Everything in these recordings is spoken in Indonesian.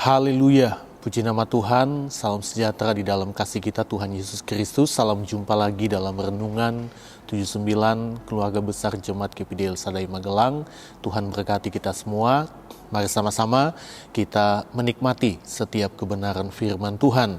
Haleluya, puji nama Tuhan, salam sejahtera di dalam kasih kita Tuhan Yesus Kristus. Salam jumpa lagi dalam Renungan 79 Keluarga Besar Jemaat GPDL Sadai Magelang. Tuhan berkati kita semua. Mari sama-sama kita menikmati setiap kebenaran firman Tuhan.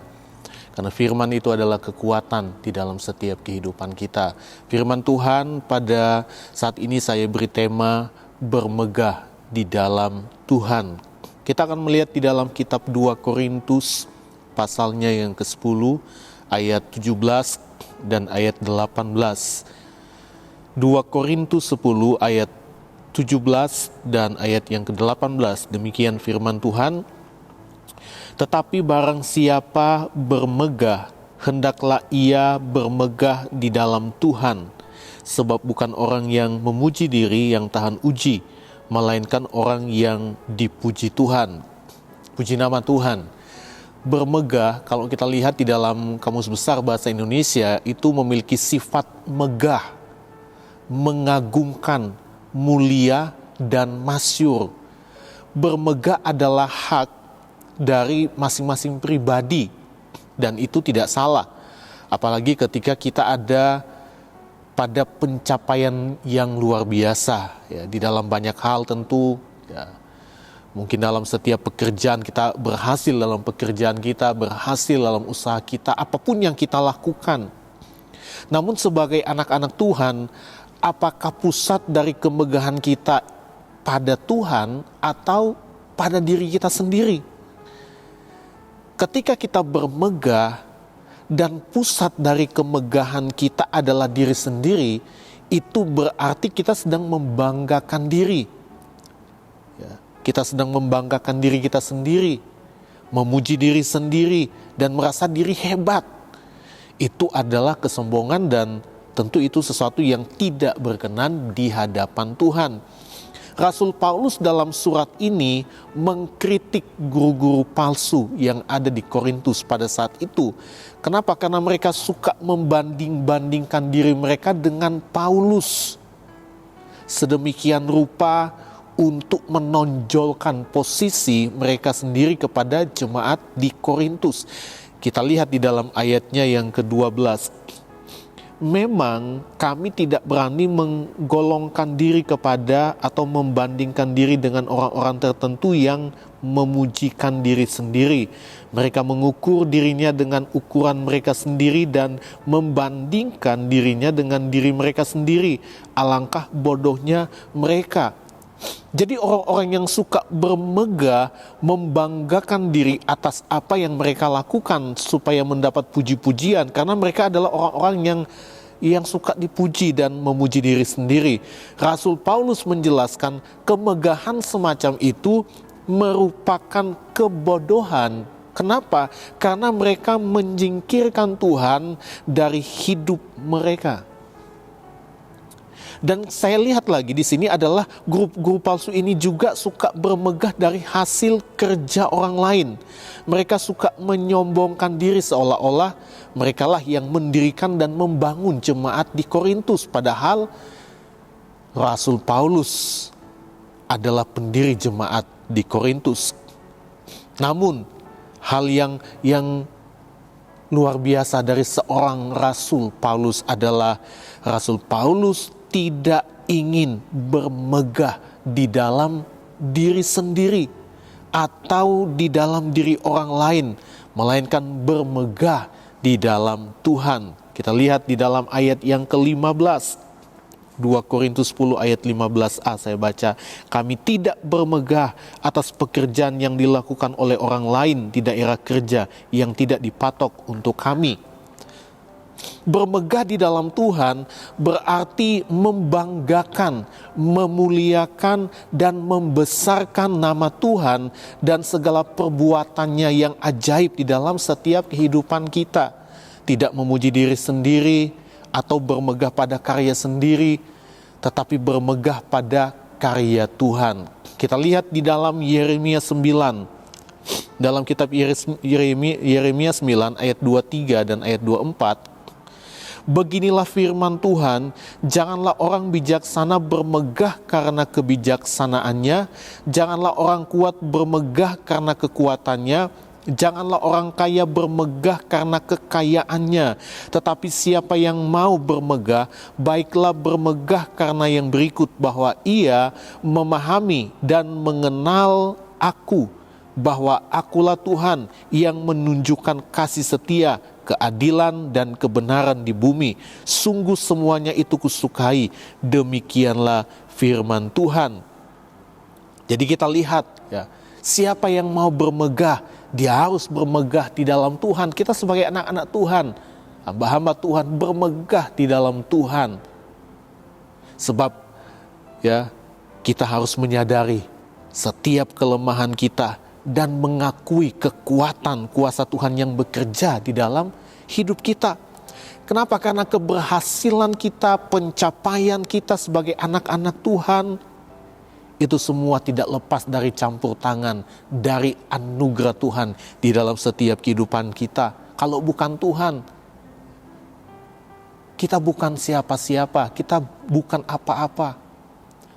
Karena firman itu adalah kekuatan di dalam setiap kehidupan kita. Firman Tuhan pada saat ini saya beri tema bermegah di dalam Tuhan. Kita akan melihat di dalam kitab 2 Korintus pasalnya yang ke-10 ayat 17 dan ayat 18. 2 Korintus 10 ayat 17 dan ayat yang ke-18. Demikian firman Tuhan. Tetapi barang siapa bermegah, hendaklah ia bermegah di dalam Tuhan. Sebab bukan orang yang memuji diri yang tahan uji, melainkan orang yang dipuji Tuhan. Puji nama Tuhan. Bermegah, kalau kita lihat di dalam Kamus Besar Bahasa Indonesia, itu memiliki sifat megah, mengagumkan, mulia, dan masyur. Bermegah adalah hak dari masing-masing pribadi, dan itu tidak salah. Apalagi ketika kita ada pada pencapaian yang luar biasa, ya, di dalam banyak hal tentu, ya, mungkin dalam setiap pekerjaan kita berhasil, dalam pekerjaan kita berhasil, dalam usaha kita, apapun yang kita lakukan. Namun sebagai anak-anak Tuhan, apakah pusat dari kemegahan kita pada Tuhan atau pada diri kita sendiri? Ketika kita bermegah, dan pusat dari kemegahan kita adalah diri sendiri, itu berarti kita sedang membanggakan diri. Ya, kita sedang membanggakan diri kita sendiri, memuji diri sendiri, dan merasa diri hebat. Itu adalah kesombongan dan tentu itu sesuatu yang tidak berkenan di hadapan Tuhan. Rasul Paulus dalam surat ini mengkritik guru-guru palsu yang ada di Korintus pada saat itu. Kenapa? Karena mereka suka membanding-bandingkan diri mereka dengan Paulus. Sedemikian rupa untuk menonjolkan posisi mereka sendiri kepada jemaat di Korintus. Kita lihat di dalam ayatnya yang ke-12. Memang kami tidak berani menggolongkan diri kepada atau membandingkan diri dengan orang-orang tertentu yang memujikan diri sendiri. Mereka mengukur dirinya dengan ukuran mereka sendiri dan membandingkan dirinya dengan diri mereka sendiri. Alangkah bodohnya mereka. Jadi orang-orang yang suka bermegah, membanggakan diri atas apa yang mereka lakukan supaya mendapat puji-pujian, karena mereka adalah orang-orang yang suka dipuji dan memuji diri sendiri. Rasul Paulus menjelaskan kemegahan semacam itu merupakan kebodohan. Kenapa? Karena mereka menyingkirkan Tuhan dari hidup mereka. Dan saya lihat lagi di sini adalah guru palsu ini juga suka bermegah dari hasil kerja orang lain. Mereka suka menyombongkan diri seolah-olah merekalah yang mendirikan dan membangun jemaat di Korintus. Padahal Rasul Paulus adalah pendiri jemaat di Korintus. Namun hal yang luar biasa dari seorang Rasul Paulus adalah Rasul Paulus tidak ingin bermegah di dalam diri sendiri atau di dalam diri orang lain, melainkan bermegah di dalam Tuhan. Kita lihat di dalam ayat yang ke-15, 2 Korintus 10 ayat 15a saya baca. Kami tidak bermegah atas pekerjaan yang dilakukan oleh orang lain di daerah kerja yang tidak dipatok untuk kami. Bermegah di dalam Tuhan berarti membanggakan, memuliakan, dan membesarkan nama Tuhan dan segala perbuatannya yang ajaib di dalam setiap kehidupan kita. Tidak memuji diri sendiri atau bermegah pada karya sendiri, tetapi bermegah pada karya Tuhan. Kita lihat di dalam Yeremia 9. Dalam kitab Yeremia 9 ayat 23 dan ayat 24. Beginilah firman Tuhan, janganlah orang bijaksana bermegah karena kebijaksanaannya, janganlah orang kuat bermegah karena kekuatannya, janganlah orang kaya bermegah karena kekayaannya. Tetapi siapa yang mau bermegah, baiklah bermegah karena yang berikut, bahwa ia memahami dan mengenal aku, bahwa akulah Tuhan yang menunjukkan kasih setia, keadilan dan kebenaran di bumi. Sungguh semuanya itu kusukai. Demikianlah firman Tuhan. Jadi kita lihat ya, siapa yang mau bermegah, dia harus bermegah di dalam Tuhan. Kita sebagai anak-anak Tuhan, hamba-hamba Tuhan, bermegah di dalam Tuhan. Sebab ya, kita harus menyadari setiap kelemahan kita dan mengakui kekuatan kuasa Tuhan yang bekerja di dalam hidup kita. Kenapa? Karena keberhasilan kita, pencapaian kita sebagai anak-anak Tuhan, itu semua tidak lepas dari campur tangan, dari anugerah Tuhan di dalam setiap kehidupan kita. Kalau bukan Tuhan, kita bukan siapa-siapa, kita bukan apa-apa.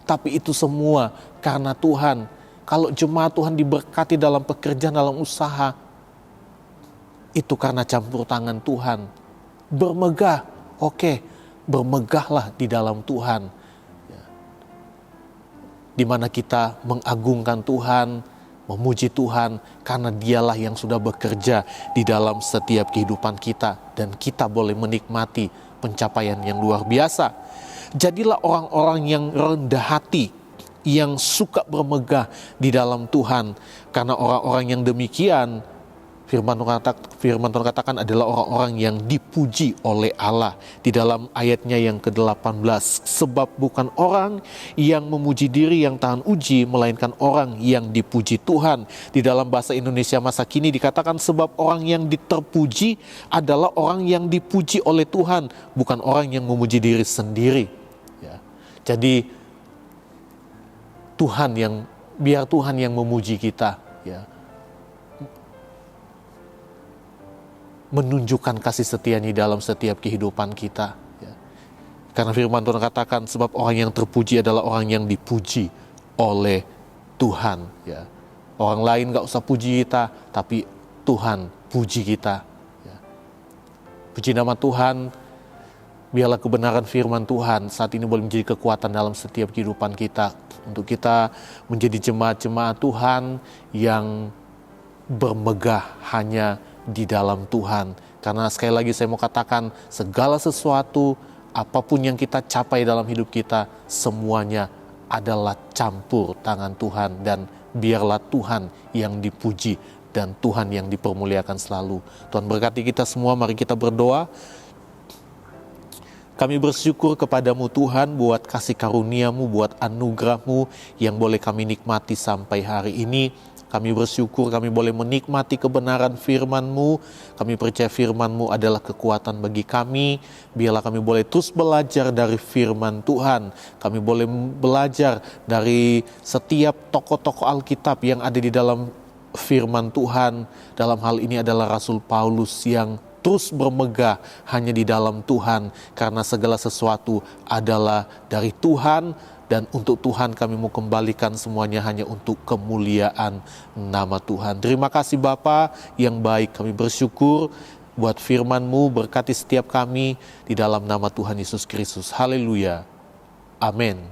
Tapi itu semua karena Tuhan. Kalau jemaat Tuhan diberkati dalam pekerjaan, dalam usaha, itu karena campur tangan Tuhan. Bermegah, oke, bermegahlah di dalam Tuhan. Di mana kita mengagungkan Tuhan, memuji Tuhan, karena Dialah yang sudah bekerja di dalam setiap kehidupan kita, dan kita boleh menikmati pencapaian yang luar biasa. Jadilah orang-orang yang rendah hati, yang suka bermegah di dalam Tuhan, karena orang-orang yang demikian, firman Tuhan katakan adalah orang-orang yang dipuji oleh Allah. Di dalam ayatnya yang ke-18, sebab bukan orang yang memuji diri yang tahan uji, melainkan orang yang dipuji Tuhan. Di dalam bahasa Indonesia masa kini dikatakan, sebab orang yang terpuji adalah orang yang dipuji oleh Tuhan, bukan orang yang memuji diri sendiri. Ya. Jadi biar Tuhan yang memuji kita, ya, menunjukkan kasih setia-Nya dalam setiap kehidupan kita, ya. Karena firman Tuhan katakan, sebab orang yang terpuji adalah orang yang dipuji oleh Tuhan, ya. Orang lain gak usah puji kita, tapi Tuhan puji kita, ya. Puji nama Tuhan. Biarlah kebenaran firman Tuhan saat ini boleh menjadi kekuatan dalam setiap kehidupan kita, untuk kita menjadi jemaat-jemaat Tuhan yang bermegah hanya di dalam Tuhan. Karena sekali lagi saya mau katakan, segala sesuatu, apapun yang kita capai dalam hidup kita, semuanya adalah campur tangan Tuhan, dan biarlah Tuhan yang dipuji dan Tuhan yang dipermuliakan selalu. Tuhan berkati kita semua, mari kita berdoa. Kami bersyukur kepadamu Tuhan buat kasih karunia-Mu, buat anugerah-Mu yang boleh kami nikmati sampai hari ini. Kami bersyukur kami boleh menikmati kebenaran firman-Mu. Kami percaya firman-Mu adalah kekuatan bagi kami. Biarlah kami boleh terus belajar dari firman Tuhan. Kami boleh belajar dari setiap tokoh-tokoh Alkitab yang ada di dalam firman Tuhan. Dalam hal ini adalah Rasul Paulus yang terus bermegah hanya di dalam Tuhan, karena segala sesuatu adalah dari Tuhan, dan untuk Tuhan kami mau kembalikan semuanya hanya untuk kemuliaan nama Tuhan. Terima kasih Bapa yang baik, kami bersyukur buat firman-Mu, berkati setiap kami di dalam nama Tuhan Yesus Kristus. Haleluya. Amin.